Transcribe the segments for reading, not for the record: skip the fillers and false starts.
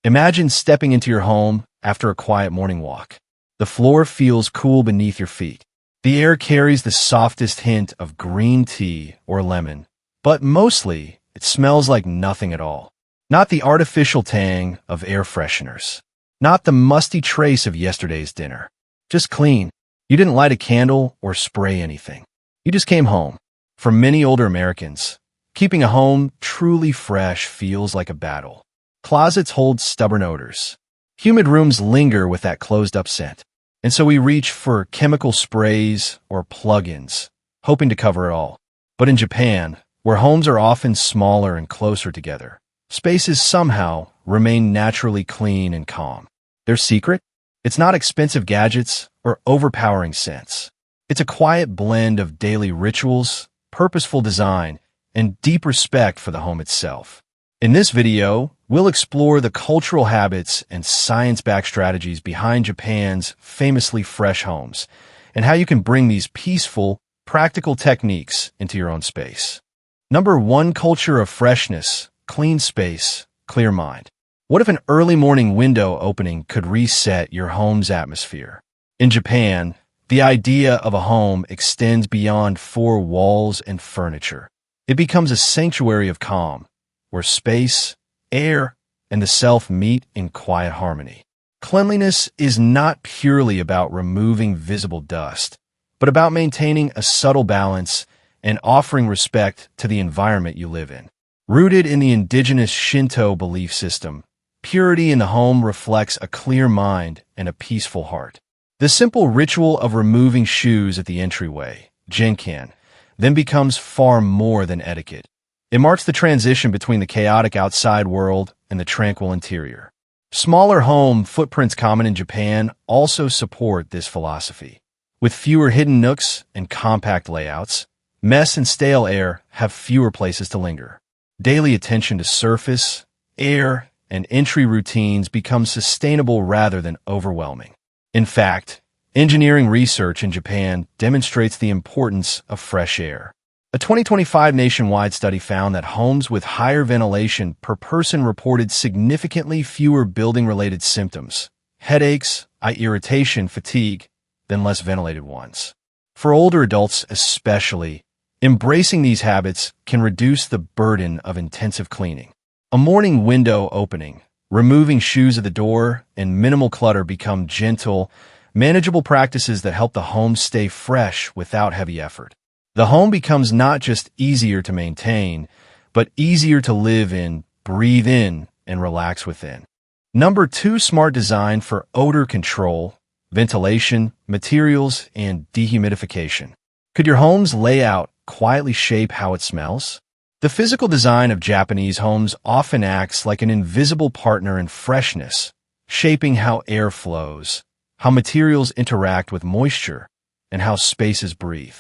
Imagine stepping into your home after a quiet morning walk. The floor feels cool beneath your feet. The air carries the softest hint of green tea or lemon, but mostly it smells like nothing at all. Not the artificial tang of air fresheners. Not the musty trace of yesterday's dinner. Just clean. You didn't light a candle or spray anything. You just came home. For many older Americans, keeping a home truly fresh feels like a battle. Closets hold stubborn odors. Humid rooms linger with that closed-up scent. And so we reach for chemical sprays or plug-ins, hoping to cover it all. But in Japan, where homes are often smaller and closer together, spaces somehow remain naturally clean and calm. Their secret? It's not expensive gadgets or overpowering scents. It's a quiet blend of daily rituals, purposeful design, and deep respect for the home itself. In this video, we'll explore the cultural habits and science-backed strategies behind Japan's famously fresh homes, and how you can bring these peaceful, practical techniques into your own space. Number 1, culture of freshness, clean space, clear mind. What if an early morning window opening could reset your home's atmosphere? In Japan, the idea of a home extends beyond 4 walls and furniture. It becomes a sanctuary of calm, where space, air, and the self meet in quiet harmony. Cleanliness is not purely about removing visible dust, but about maintaining a subtle balance and offering respect to the environment you live in. Rooted in the indigenous Shinto belief system, purity in the home reflects a clear mind and a peaceful heart. The simple ritual of removing shoes at the entryway, jinkan, then becomes far more than etiquette. It marks the transition between the chaotic outside world and the tranquil interior. Smaller home footprints common in Japan also support this philosophy. With fewer hidden nooks and compact layouts, mess and stale air have fewer places to linger. Daily attention to surface, air, and entry routines become sustainable rather than overwhelming. In fact, engineering research in Japan demonstrates the importance of fresh air. A 2025 nationwide study found that homes with higher ventilation per person reported significantly fewer building-related symptoms, headaches, eye irritation, fatigue, than less ventilated ones. For older adults especially, embracing these habits can reduce the burden of intensive cleaning. A morning window opening, removing shoes at the door, and minimal clutter become gentle, manageable practices that help the home stay fresh without heavy effort. The home becomes not just easier to maintain, but easier to live in, breathe in, and relax within. Number 2, smart design for odor control, ventilation, materials, and dehumidification. Could your home's layout quietly shape how it smells? The physical design of Japanese homes often acts like an invisible partner in freshness, shaping how air flows, how materials interact with moisture, and how spaces breathe.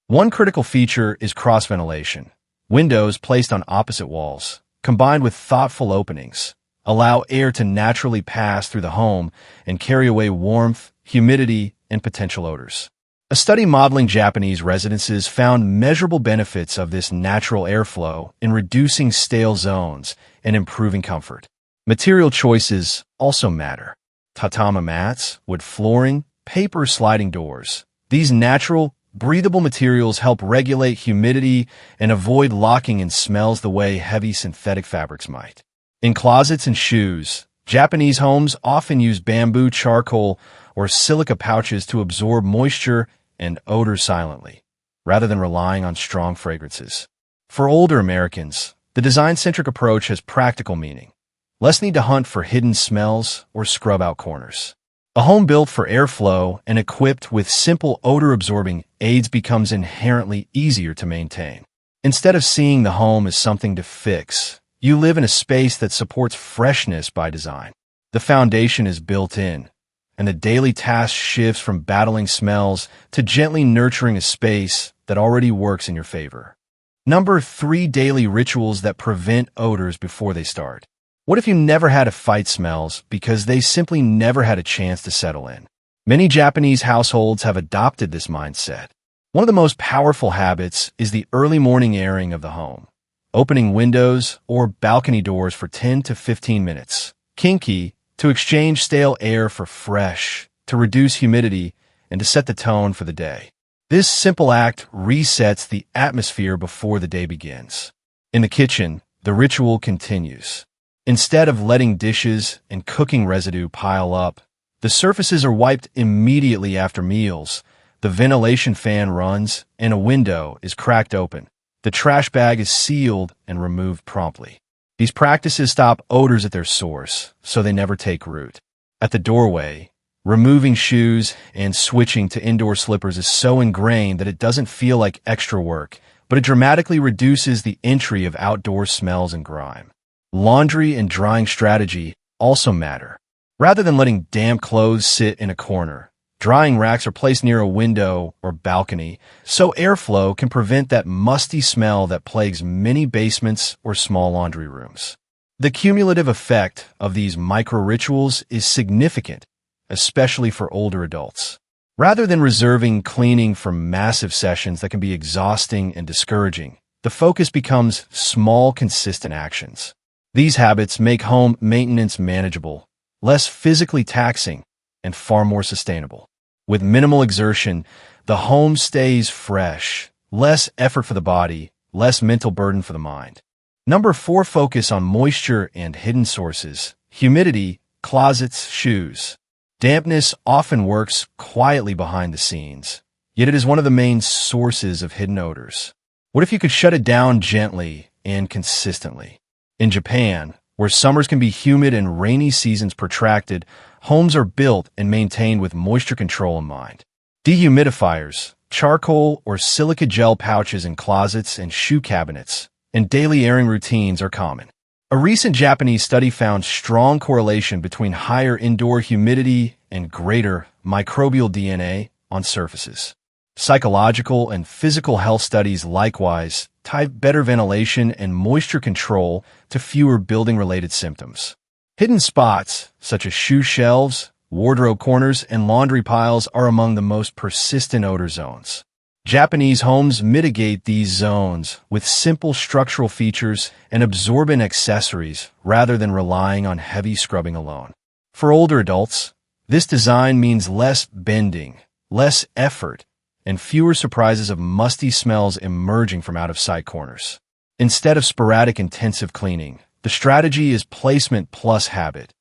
One critical feature is cross-ventilation. Windows placed on opposite walls, combined with thoughtful openings, allow air to naturally pass through the home and carry away warmth, humidity, and potential odors. A study modeling Japanese residences found measurable benefits of this natural airflow in reducing stale zones and improving comfort. Material choices also matter. Tatami mats, wood flooring, paper sliding doors. These natural, breathable materials help regulate humidity and avoid locking in smells the way heavy synthetic fabrics might. In closets and shoes, Japanese homes often use bamboo, charcoal, or silica pouches to absorb moisture and odor silently, rather than relying on strong fragrances. For older Americans, the design-centric approach has practical meaning. Less need to hunt for hidden smells or scrub out corners. A home built for airflow and equipped with simple odor-absorbing aids becomes inherently easier to maintain. Instead of seeing the home as something to fix, you live in a space that supports freshness by design. The foundation is built in, and the daily task shifts from battling smells to gently nurturing a space that already works in your favor. Number 3, daily rituals that prevent odors before they start. What if you never had to fight smells because they simply never had a chance to settle in? Many Japanese households have adopted this mindset. One of the most powerful habits is the early morning airing of the home. Opening windows or balcony doors for 10 to 15 minutes, kinky, to exchange stale air for fresh, to reduce humidity, and to set the tone for the day. This simple act resets the atmosphere before the day begins. In the kitchen, the ritual continues. Instead of letting dishes and cooking residue pile up, the surfaces are wiped immediately after meals, the ventilation fan runs, and a window is cracked open. The trash bag is sealed and removed promptly. These practices stop odors at their source, so they never take root. At the doorway, removing shoes and switching to indoor slippers is so ingrained that it doesn't feel like extra work, but it dramatically reduces the entry of outdoor smells and grime. Laundry and drying strategy also matter. Rather than letting damp clothes sit in a corner, drying racks are placed near a window or balcony so airflow can prevent that musty smell that plagues many basements or small laundry rooms. The cumulative effect of these micro-rituals is significant, especially for older adults. Rather than reserving cleaning for massive sessions that can be exhausting and discouraging, the focus becomes small, consistent actions. These habits make home maintenance manageable, less physically taxing, and far more sustainable. With minimal exertion, the home stays fresh, less effort for the body, less mental burden for the mind. Number 4, focus on moisture and hidden sources. Humidity, closets, shoes. Dampness often works quietly behind the scenes, yet it is one of the main sources of hidden odors. What if you could shut it down gently and consistently? In Japan, where summers can be humid and rainy seasons protracted, homes are built and maintained with moisture control in mind. Dehumidifiers, charcoal or silica gel pouches in closets and shoe cabinets, and daily airing routines are common. A recent Japanese study found strong correlation between higher indoor humidity and greater microbial DNA on surfaces. Psychological and physical health studies likewise tie better ventilation and moisture control to fewer building-related symptoms. Hidden spots, such as shoe shelves, wardrobe corners, and laundry piles, are among the most persistent odor zones. Japanese homes mitigate these zones with simple structural features and absorbent accessories rather than relying on heavy scrubbing alone. For older adults, this design means less bending, less effort, and fewer surprises of musty smells emerging from out-of-sight corners. Instead of sporadic intensive cleaning, the strategy is placement plus habit.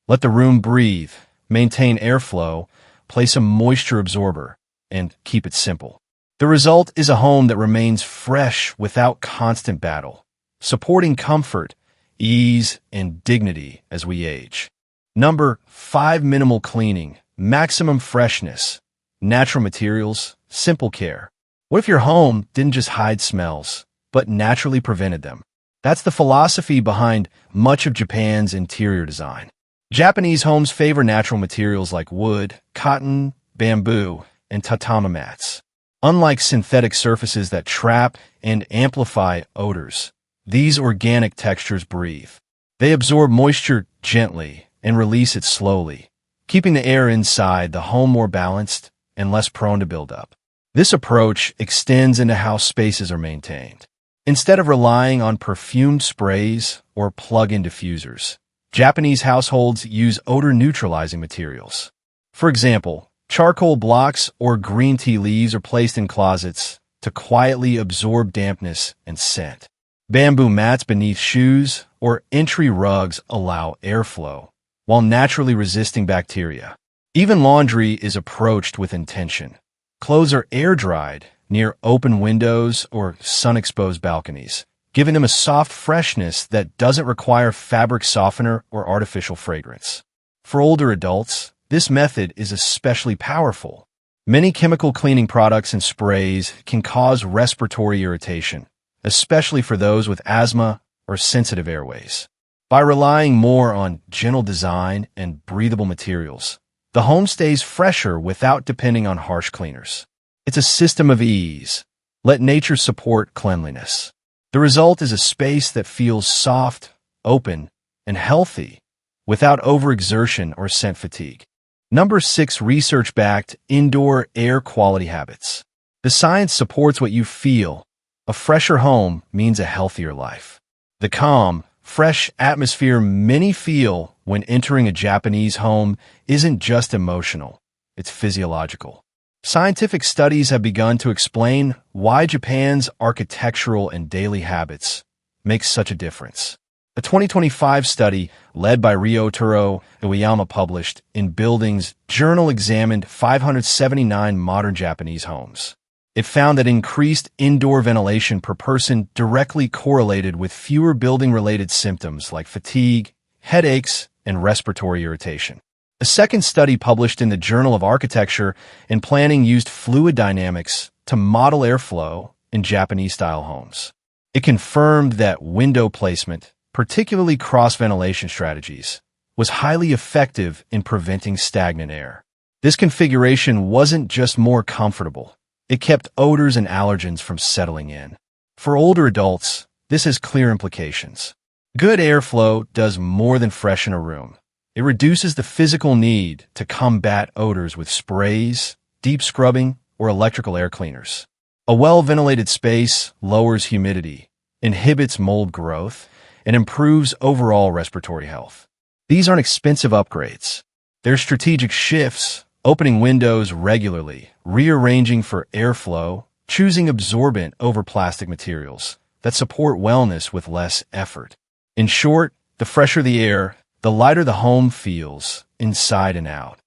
Let the room breathe, maintain airflow, place a moisture absorber, and keep it simple. The result is a home that remains fresh without constant battle, supporting comfort, ease, and dignity as we age. Number 5, minimal cleaning, maximum freshness, natural materials, simple care. What if your home didn't just hide smells, but naturally prevented them? That's the philosophy behind much of Japan's interior design. Japanese homes favor natural materials like wood, cotton, bamboo, and tatami mats. Unlike synthetic surfaces that trap and amplify odors, these organic textures breathe. They absorb moisture gently and release it slowly, keeping the air inside the home more balanced and less prone to buildup. This approach extends into how spaces are maintained. Instead of relying on perfumed sprays or plug-in diffusers, Japanese households use odor-neutralizing materials. For example, charcoal blocks or green tea leaves are placed in closets to quietly absorb dampness and scent. Bamboo mats beneath shoes or entry rugs allow airflow, while naturally resisting bacteria. Even laundry is approached with intention. Clothes are air-dried near open windows or sun-exposed balconies, giving them a soft freshness that doesn't require fabric softener or artificial fragrance. For older adults, this method is especially powerful. Many chemical cleaning products and sprays can cause respiratory irritation, especially for those with asthma or sensitive airways. By relying more on gentle design and breathable materials, the home stays fresher without depending on harsh cleaners. It's a system of ease. Let nature support cleanliness. The result is a space that feels soft, open, and healthy without overexertion or scent fatigue. Number 6, research-backed indoor air quality habits. The science supports what you feel. A fresher home means a healthier life. The calm, fresh atmosphere many feel when entering a Japanese home isn't just emotional, it's physiological. Scientific studies have begun to explain why Japan's architectural and daily habits make such a difference. A 2025 study led by Ryotaro Iwayama published in Buildings Journal examined 579 modern Japanese homes. It found that increased indoor ventilation per person directly correlated with fewer building-related symptoms like fatigue, headaches, and respiratory irritation. A second study published in the Journal of Architecture and Planning used fluid dynamics to model airflow in Japanese-style homes. It confirmed that window placement, particularly cross-ventilation strategies, was highly effective in preventing stagnant air. This configuration wasn't just more comfortable. It kept odors and allergens from settling in. For older adults, this has clear implications. Good airflow does more than freshen a room. It reduces the physical need to combat odors with sprays, deep scrubbing, or electrical air cleaners. A well-ventilated space lowers humidity, inhibits mold growth, and improves overall respiratory health. These aren't expensive upgrades. They're strategic shifts, opening windows regularly, rearranging for airflow, choosing absorbent over plastic materials that support wellness with less effort. In short, the fresher the air, the lighter the home feels, inside and out.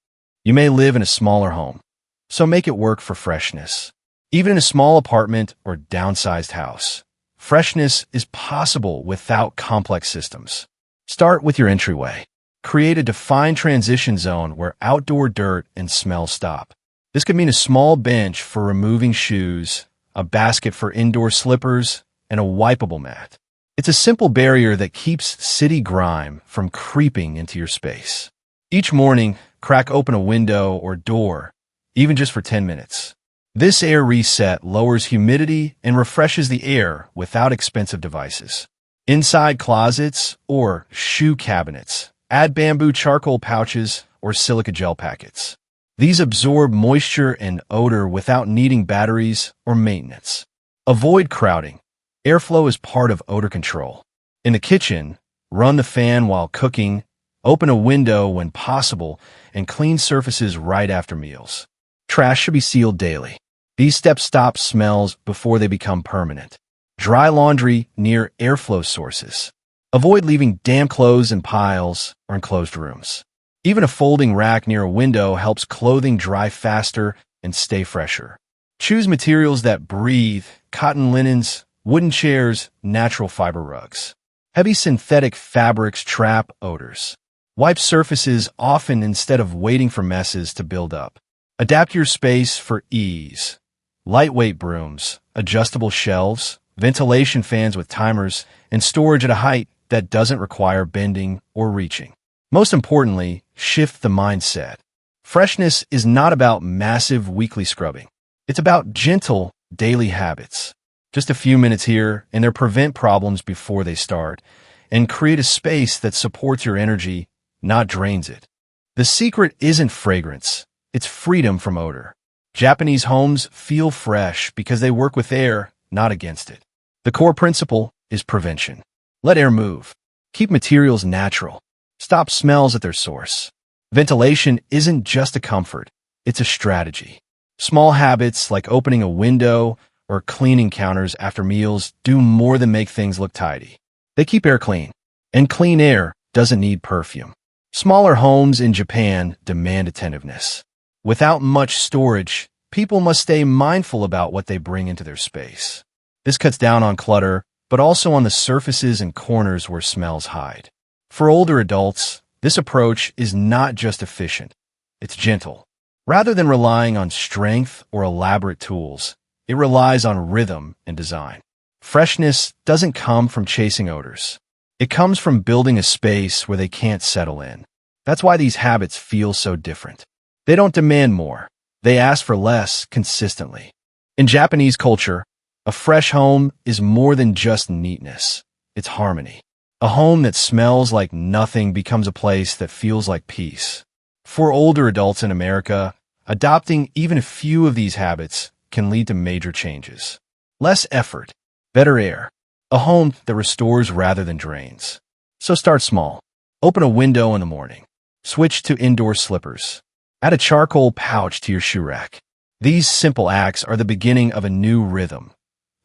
You may live in a smaller home, so make it work for freshness. Even in a small apartment or downsized house, freshness is possible without complex systems. Start with your entryway. Create a defined transition zone where outdoor dirt and smell stop. This could mean a small bench for removing shoes, a basket for indoor slippers, and a wipeable mat. It's a simple barrier that keeps city grime from creeping into your space. Each morning, crack open a window or door, even just for 10 minutes. This air reset lowers humidity and refreshes the air without expensive devices. Inside closets or shoe cabinets, add bamboo charcoal pouches or silica gel packets. These absorb moisture and odor without needing batteries or maintenance. Avoid crowding. Airflow is part of odor control. In the kitchen, run the fan while cooking, open a window when possible, and clean surfaces right after meals. Trash should be sealed daily. These steps stop smells before they become permanent. Dry laundry near airflow sources. Avoid leaving damp clothes in piles or enclosed rooms. Even a folding rack near a window helps clothing dry faster and stay fresher. Choose materials that breathe: cotton linens, wooden chairs, natural fiber rugs. Heavy synthetic fabrics trap odors. Wipe surfaces often instead of waiting for messes to build up. Adapt your space for ease. Lightweight brooms, adjustable shelves, ventilation fans with timers, and storage at a height that doesn't require bending or reaching. Most importantly, shift the mindset. Freshness is not about massive weekly scrubbing. It's about gentle daily habits. Just a few minutes here, and they'll prevent problems before they start, and create a space that supports your energy, not drains it. The secret isn't fragrance. It's freedom from odor. Japanese homes feel fresh because they work with air, not against it. The core principle is prevention. Let air move. Keep materials natural. Stop smells at their source. Ventilation isn't just a comfort. It's a strategy. Small habits like opening a window or cleaning counters after meals do more than make things look tidy. They keep air clean. And clean air doesn't need perfume. Smaller homes in Japan demand attentiveness. Without much storage, people must stay mindful about what they bring into their space. This cuts down on clutter, but also on the surfaces and corners where smells hide. For older adults, this approach is not just efficient, it's gentle. Rather than relying on strength or elaborate tools, it relies on rhythm and design. Freshness doesn't come from chasing odors. It comes from building a space where they can't settle in. That's why these habits feel so different. They don't demand more. They ask for less consistently. In Japanese culture, a fresh home is more than just neatness. It's harmony. A home that smells like nothing becomes a place that feels like peace. For older adults in America, adopting even a few of these habits can lead to major changes. Less effort, better air, a home that restores rather than drains. So start small. Open a window in the morning. Switch to indoor slippers. Add a charcoal pouch to your shoe rack. These simple acts are the beginning of a new rhythm,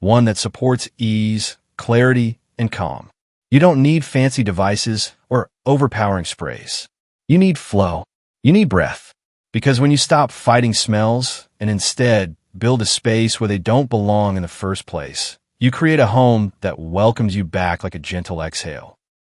one that supports ease, clarity, and calm. You don't need fancy devices or overpowering sprays. You need flow. You need breath. Because when you stop fighting smells and instead build a space where they don't belong in the first place, you create a home that welcomes you back like a gentle exhale.